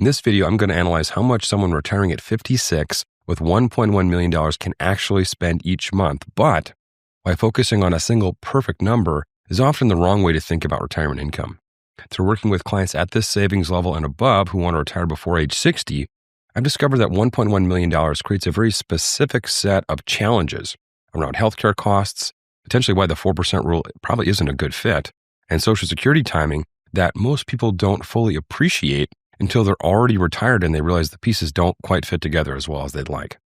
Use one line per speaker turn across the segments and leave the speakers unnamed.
In this video, I'm going to analyze how much someone retiring at 56 with $1.1 million can actually spend each month. But by focusing on a single perfect number is often the wrong way to think about retirement income. Through working with clients at this savings level and above who want to retire before age 60, I've discovered that $1.1 million creates a very specific set of challenges around healthcare costs, potentially why the 4% rule probably isn't a good fit, and Social Security timing that most people don't fully appreciate until they're already retired and they realize the pieces don't quite fit together as well as they'd like.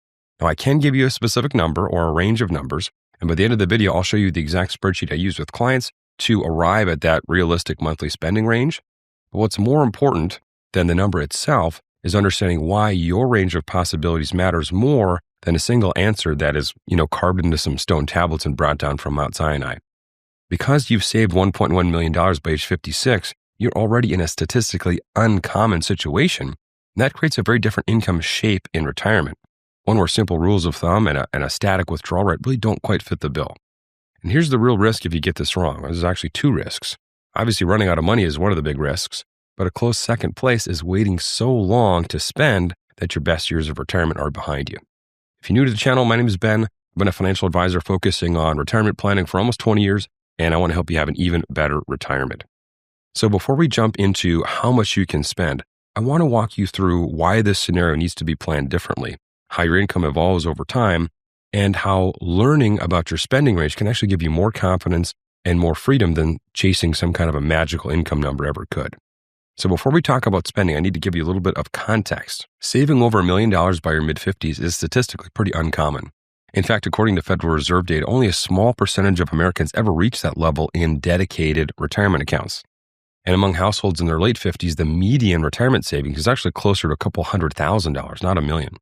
Now, I can give you a specific number or a range of numbers, and by the end of the video, I'll show you the exact spreadsheet I use with clients to arrive at that realistic monthly spending range. But what's more important than the number itself is understanding why your range of possibilities matters more than a single answer that is, carved into some stone tablets and brought down from Mount Sinai. Because you've saved $1.1 million by age 56, you're already in a statistically uncommon situation. And that creates a very different income shape in retirement, one where simple rules of thumb and a static withdrawal rate really don't quite fit the bill. And here's the real risk if you get this wrong. There's actually two risks. Obviously, running out of money is one of the big risks, but a close second place is waiting so long to spend that your best years of retirement are behind you. If you're new to the channel, my name is Ben. I've been a financial advisor focusing on retirement planning for almost 20 years, and I want to help you have an even better retirement. So before we jump into how much you can spend, I want to walk you through why this scenario needs to be planned differently, how your income evolves over time, and how learning about your spending range can actually give you more confidence and more freedom than chasing some kind of a magical income number ever could. So before we talk about spending, I need to give you a little bit of context. Saving over $1 million by your mid-50s is statistically pretty uncommon. In fact, according to Federal Reserve data, only a small percentage of Americans ever reach that level in dedicated retirement accounts. And among households in their late 50s, the median retirement savings is actually closer to a couple $100,000, not $1 million.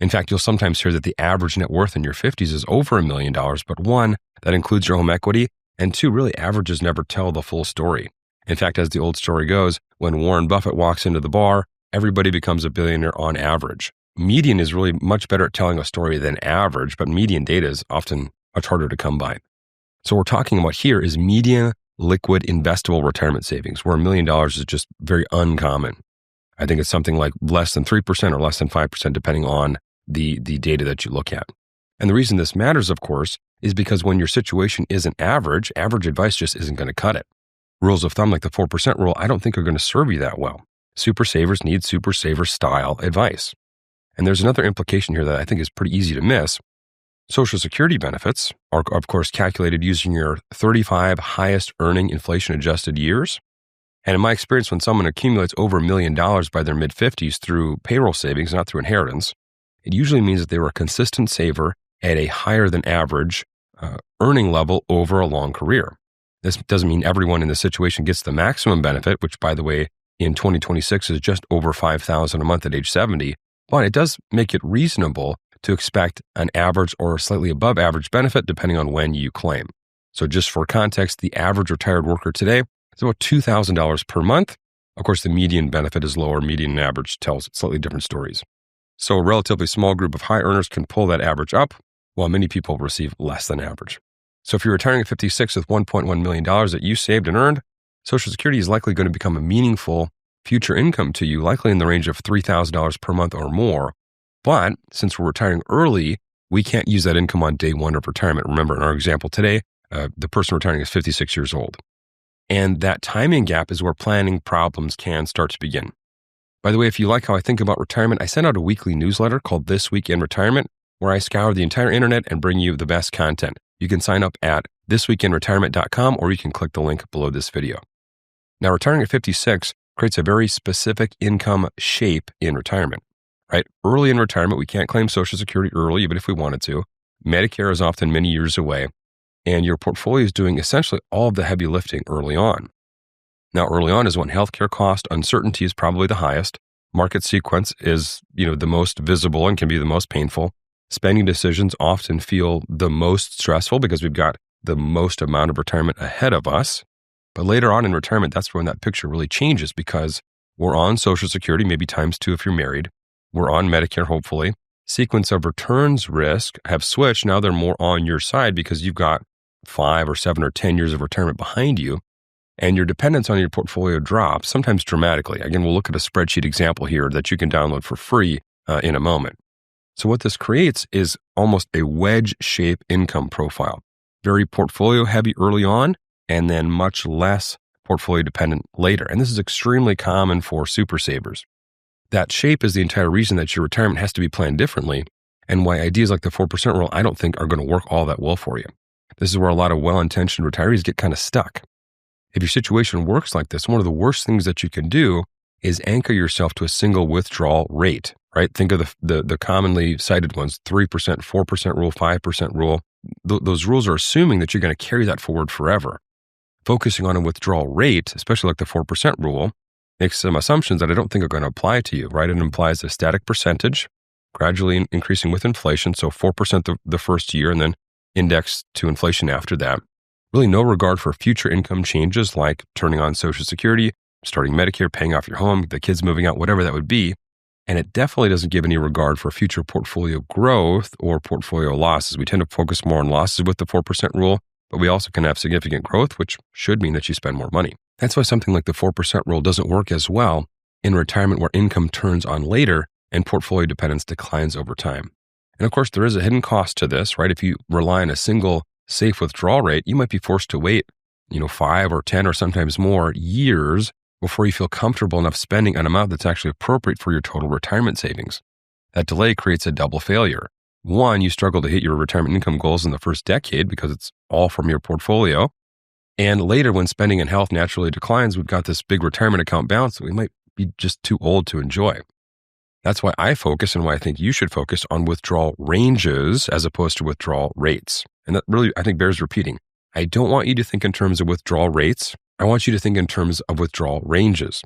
In fact, you'll sometimes hear that the average net worth in your 50s is over $1 million, but one, that includes your home equity, and two, really averages never tell the full story. In fact, as the old story goes, when Warren Buffett walks into the bar, everybody becomes a billionaire on average. Median is really much better at telling a story than average, but median data is often much harder to come by. So what we're talking about here is median liquid investable retirement savings, where $1 million is just very uncommon. I think it's something like less than 3% or less than 5%, depending on the data that you look at. And the reason this matters, of course, is because when your situation isn't average advice just isn't going to cut it. Rules of thumb like the 4% rule, I don't think are going to serve you that well. Super savers need super saver style advice. And there's another implication here that I think is pretty easy to miss. Social Security benefits are, of course, calculated using your 35 highest earning inflation-adjusted years. And in my experience, when someone accumulates over $1 million by their mid-50s through payroll savings, not through inheritance, it usually means that they were a consistent saver at a higher than average earning level over a long career. This doesn't mean everyone in this situation gets the maximum benefit, which, by the way, in 2026 is just over $5,000 a month at age 70, but it does make it reasonable to expect an average or slightly above average benefit depending on when you claim. So just for context, the average retired worker today is about $2,000 per month. Of course, the median benefit is lower. Median and average tells slightly different stories. So a relatively small group of high earners can pull that average up, while many people receive less than average. So if you're retiring at 56 with $1.1 million that you saved and earned, Social Security is likely going to become a meaningful future income to you, likely in the range of $3,000 per month or more. But since we're retiring early, we can't use that income on day one of retirement. Remember, in our example today, the person retiring is 56 years old. And that timing gap is where planning problems can start to begin. By the way, if you like how I think about retirement, I send out a weekly newsletter called This Week in Retirement, where I scour the entire internet and bring you the best content. You can sign up at thisweekinretirement.com, or you can click the link below this video. Now, retiring at 56 creates a very specific income shape in retirement. Right? Early in retirement, we can't claim Social Security early, even if we wanted to. Medicare is often many years away, and your portfolio is doing essentially all of the heavy lifting early on. Now, early on is when healthcare cost uncertainty is probably the highest. Market sequence is, the most visible and can be the most painful. Spending decisions often feel the most stressful because we've got the most amount of retirement ahead of us. But later on in retirement, that's when that picture really changes because we're on Social Security, maybe times 2 if you're married. We're on Medicare, hopefully. Sequence of returns risk have switched. Now they're more on your side because you've got 5 or 7 or 10 years of retirement behind you. and your dependence on your portfolio drops, sometimes dramatically. Again, we'll look at a spreadsheet example here that you can download for free in a moment. So what this creates is almost a wedge-shaped income profile. Very portfolio heavy early on, and then much less portfolio dependent later. And this is extremely common for super savers. That shape is the entire reason that your retirement has to be planned differently, and why ideas like the 4% rule I don't think are going to work all that well for you. This is where a lot of well-intentioned retirees get kind of stuck. If your situation works like this, one of the worst things that you can do is anchor yourself to a single withdrawal rate, right? Think of the commonly cited ones, 3%, 4% rule, 5% rule. Those rules are assuming that you're going to carry that forward forever. Focusing on a withdrawal rate, especially like the 4% rule, makes some assumptions that I don't think are going to apply to you, right? It implies a static percentage, gradually increasing with inflation, so 4% the first year and then indexed to inflation after that. Really no regard for future income changes like turning on Social Security, starting Medicare, paying off your home, the kids moving out, whatever that would be. And it definitely doesn't give any regard for future portfolio growth or portfolio losses. We tend to focus more on losses with the 4% rule, but we also can have significant growth, which should mean that you spend more money. That's why something like the 4% rule doesn't work as well in retirement where income turns on later and portfolio dependence declines over time. And of course, there is a hidden cost to this, right? If you rely on a single safe withdrawal rate, you might be forced to wait, 5 or 10 or sometimes more years before you feel comfortable enough spending an amount that's actually appropriate for your total retirement savings. That delay creates a double failure. One, you struggle to hit your retirement income goals in the first decade because it's all from your portfolio. And later, when spending and health naturally declines, we've got this big retirement account balance that we might be just too old to enjoy. That's why I focus and why I think you should focus on withdrawal ranges as opposed to withdrawal rates. And that really, I think, bears repeating. I don't want you to think in terms of withdrawal rates. I want you to think in terms of withdrawal ranges.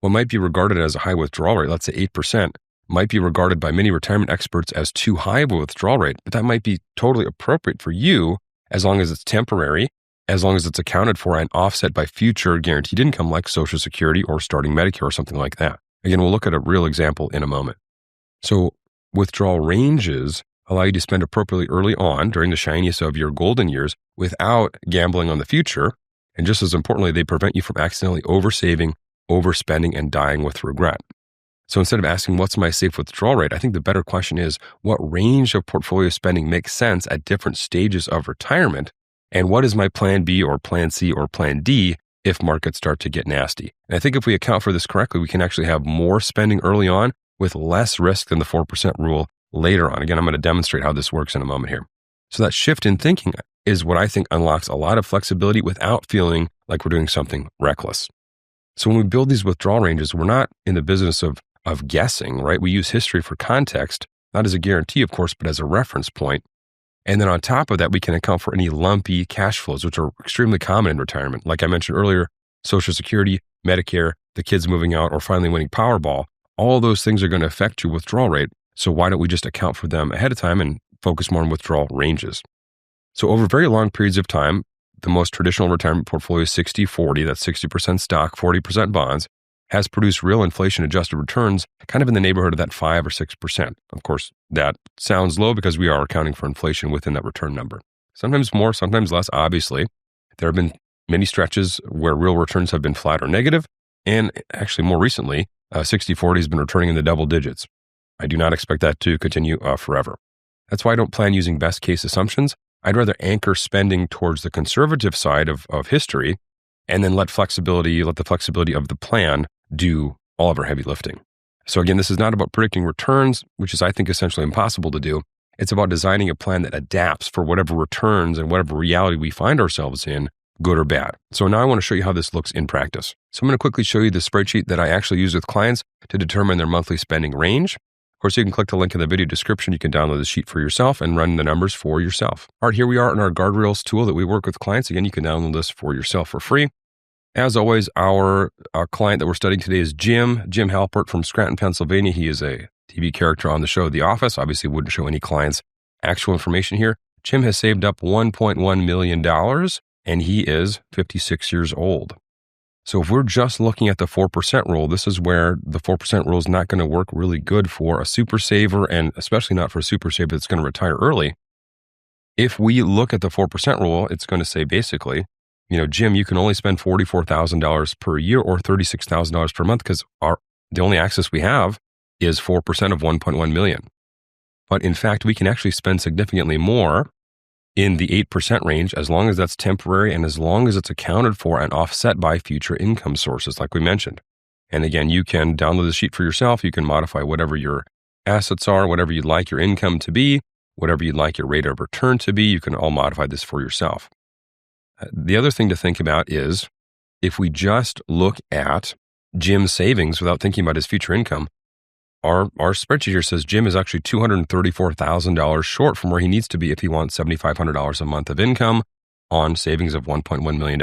What might be regarded as a high withdrawal rate, let's say 8%, might be regarded by many retirement experts as too high of a withdrawal rate, but that might be totally appropriate for you as long as it's temporary, as long as it's accounted for and offset by future guaranteed income like Social Security or starting Medicare or something like that. Again, we'll look at a real example in a moment. So withdrawal ranges allow you to spend appropriately early on during the shiniest of your golden years without gambling on the future. And just as importantly, they prevent you from accidentally oversaving, overspending, and dying with regret. So instead of asking, what's my safe withdrawal rate? I think the better question is, what range of portfolio spending makes sense at different stages of retirement? And what is my plan B or plan C or plan D if markets start to get nasty? And I think if we account for this correctly, we can actually have more spending early on with less risk than the 4% rule later on. Again, I'm going to demonstrate how this works in a moment here. So that shift in thinking is what I think unlocks a lot of flexibility without feeling like we're doing something reckless. So when we build these withdrawal ranges, we're not in the business of guessing, right? We use history for context, not as a guarantee, of course, but as a reference point. And then on top of that, we can account for any lumpy cash flows, which are extremely common in retirement. Like I mentioned earlier, Social Security, Medicare, the kids moving out, or finally winning Powerball, all those things are going to affect your withdrawal rate. So why don't we just account for them ahead of time and focus more on withdrawal ranges? So over very long periods of time, the most traditional retirement portfolio is 60-40, that's 60% stock, 40% bonds, has produced real inflation-adjusted returns kind of in the neighborhood of that 5 or 6%. Of course, that sounds low because we are accounting for inflation within that return number. Sometimes more, sometimes less, obviously. There have been many stretches where real returns have been flat or negative, and actually more recently, 60-40 has been returning in the double digits. I do not expect that to continue forever. That's why I don't plan using best case assumptions. I'd rather anchor spending towards the conservative side of history and then let the flexibility of the plan do all of our heavy lifting. So again, this is not about predicting returns, which is, I think, essentially impossible to do. It's about designing a plan that adapts for whatever returns and whatever reality we find ourselves in, good or bad. So now I want to show you how this looks in practice. So I'm going to quickly show you the spreadsheet that I actually use with clients to determine their monthly spending range. Of course, you can click the link in the video description. You can download the sheet for yourself and run the numbers for yourself. All right, here we are in our guardrails tool that we work with clients. Again, you can download this for yourself for free. As always, our client that we're studying today is Jim Halpert from Scranton, Pennsylvania. He is a TV character on the show The Office. Obviously, wouldn't show any clients' actual information here. Jim has saved up $1.1 million, and he is 56 years old. So if we're just looking at the 4% rule, this is where the 4% rule is not going to work really good for a super saver, and especially not for a super saver that's going to retire early. If we look at the 4% rule, it's going to say basically Jim, you can only spend $44,000 per year or $36,000 per month because the only access we have is 4% of 1.1 million. But in fact, we can actually spend significantly more in the 8% range as long as that's temporary and as long as it's accounted for and offset by future income sources, like we mentioned. And again, you can download the sheet for yourself. You can modify whatever your assets are, whatever you'd like your income to be, whatever you'd like your rate of return to be. You can all modify this for yourself. The other thing to think about is if we just look at Jim's savings without thinking about his future income, our spreadsheet here says Jim is actually $234,000 short from where he needs to be if he wants $7,500 a month of income on savings of $1.1 million.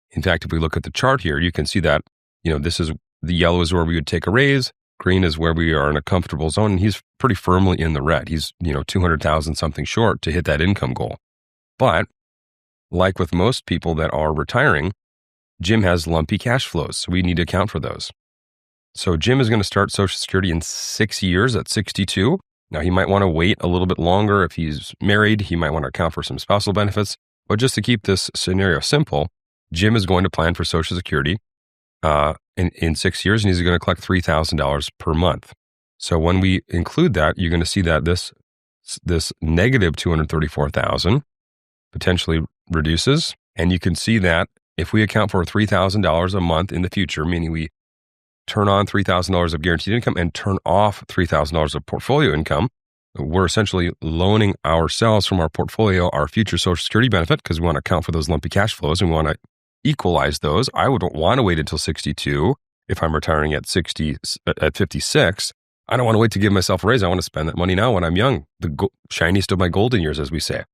In fact, if we look at the chart here, you can see that, this is the yellow is where we would take a raise. Green is where we are in a comfortable zone. And he's pretty firmly in the red. He's, 200,000 something short to hit that income goal. But like with most people that are retiring, Jim has lumpy cash flows. So we need to account for those. So Jim is going to start Social Security in 6 years at 62. Now, he might want to wait a little bit longer if he's married. He might want to account for some spousal benefits. But just to keep this scenario simple, Jim is going to plan for Social Security in 6 years, and he's going to collect $3,000 per month. So when we include that, you're going to see that this negative $234,000 potentially reduces. And you can see that if we account for $3,000 a month in the future, meaning we turn on $3,000 of guaranteed income and turn off $3,000 of portfolio income, we're essentially loaning ourselves from our portfolio our future Social Security benefit because we want to account for those lumpy cash flows and we want to equalize those. I wouldn't want to wait until 62 if I'm retiring at 56. I don't want to wait to give myself a raise. I want to spend that money now when I'm young, the shiniest of my golden years, as we say.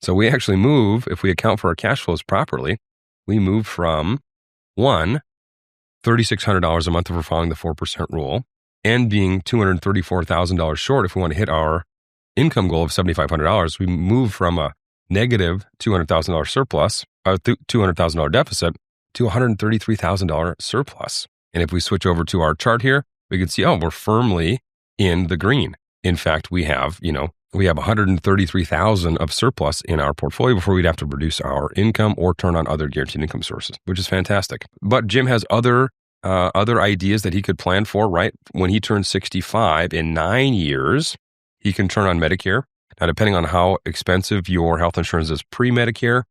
So we actually move, if we account for our cash flows properly, we move from $3,600 a month if we're following the 4% rule, and being $234,000 short if we want to hit our income goal of $7,500, we move from a negative $200,000 surplus, a $200,000 deficit, to $133,000 surplus. And if we switch over to our chart here, we can see, we're firmly in the green. In fact, we have $133,000 of surplus in our portfolio before we'd have to reduce our income or turn on other guaranteed income sources, which is fantastic. But Jim has other ideas that he could plan for, right? When he turns 65 in 9 years, he can turn on Medicare. Now, depending on how expensive your health insurance is pre-Medicare,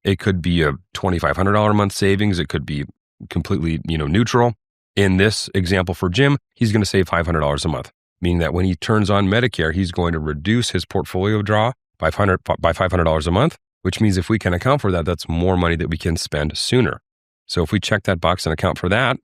it could be a $2,500 a month savings. It could be completely, neutral. In this example for Jim, he's going to save $500 a month, meaning that when he turns on Medicare, he's going to reduce his portfolio draw by $500 a month, which means if we can account for that, that's more money that we can spend sooner. So if we check that box and account for that,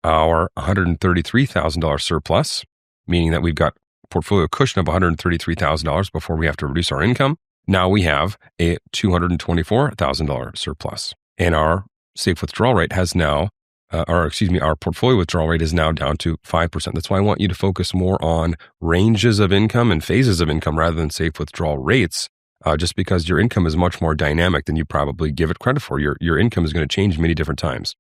our $133,000 surplus, meaning that we've got portfolio cushion of $133,000 before we have to reduce our income, now we have a $224,000 surplus. And our safe withdrawal rate has now, our portfolio withdrawal rate is now down to 5%. That's why I want you to focus more on ranges of income and phases of income rather than safe withdrawal rates, just because your income is much more dynamic than you probably give it credit for. Your income is going to change many different times.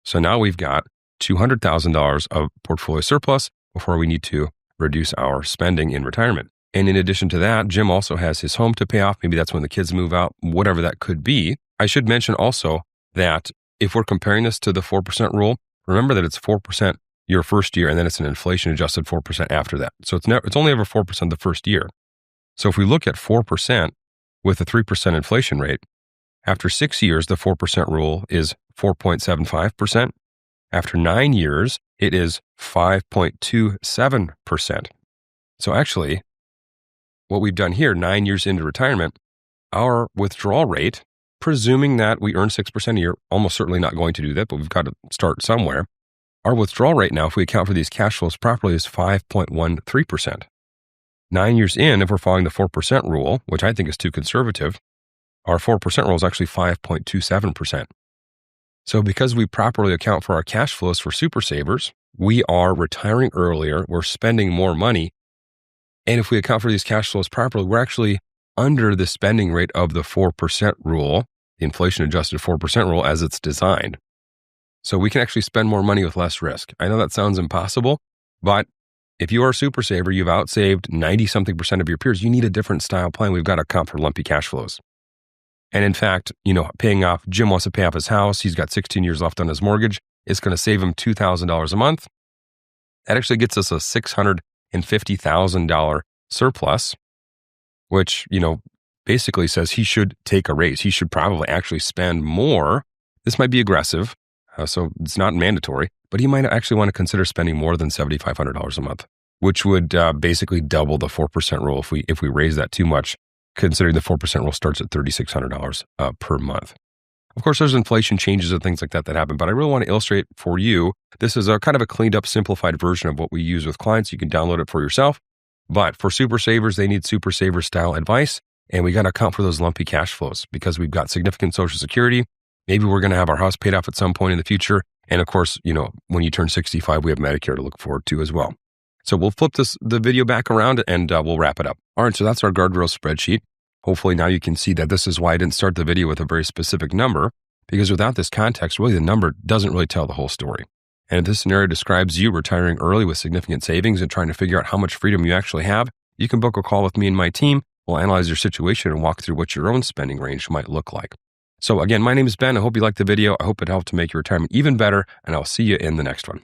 So now we've got $200,000 of portfolio surplus before we need to reduce our spending in retirement. And in addition to that, Jim also has his home to pay off. Maybe that's when the kids move out, whatever that could be. I should mention also that if we're comparing this to the 4% rule, remember that it's 4% your first year, and then it's an inflation-adjusted 4% after that. So it's only ever 4% the first year. So if we look at 4% with a 3% inflation rate, after 6 years, the 4% rule is 4.75%. After 9 years, it is 5.27%. So actually, what we've done here, 9 years into retirement, our withdrawal rate, presuming that we earn 6% a year, almost certainly not going to do that, but we've got to start somewhere. Our withdrawal rate now, if we account for these cash flows properly, is 5.13%. 9 years in, if we're following the 4% rule, which I think is too conservative, our 4% rule is actually 5.27%. So because we properly account for our cash flows for super savers, we are retiring earlier, we're spending more money, and if we account for these cash flows properly, we're actually under the spending rate of the 4% rule, the inflation-adjusted 4% rule as it's designed. So we can actually spend more money with less risk. I know that sounds impossible, but if you are a super saver, you've outsaved 90-something% of your peers, you need a different style plan. We've got to account for lumpy cash flows. And in fact, Jim wants to pay off his house. He's got 16 years left on his mortgage. It's going to save him $2,000 a month. That actually gets us a $650,000 surplus, which, basically says he should take a raise. He should probably actually spend more. This might be aggressive, so it's not mandatory, but he might actually want to consider spending more than $7,500 a month, which would basically double the 4% rule if we raise that too much, considering the 4% rule starts at $3,600 per month. Of course, there's inflation changes and things like that happen, but I really want to illustrate for you, this is a kind of a cleaned up, simplified version of what we use with clients. You can download it for yourself, but for super savers, they need super saver style advice. And we got to account for those lumpy cash flows because we've got significant Social Security. Maybe we're going to have our house paid off at some point in the future. And of course, when you turn 65, we have Medicare to look forward to as well. So we'll flip the video back around and we'll wrap it up. All right, so that's our guardrail spreadsheet. Hopefully now you can see that this is why I didn't start the video with a very specific number, because without this context, really the number doesn't really tell the whole story. And if this scenario describes you retiring early with significant savings and trying to figure out how much freedom you actually have, you can book a call with me and my team. We'll analyze your situation and walk through what your own spending range might look like. So again, my name is Ben. I hope you liked the video. I hope it helped to make your retirement even better, and I'll see you in the next one.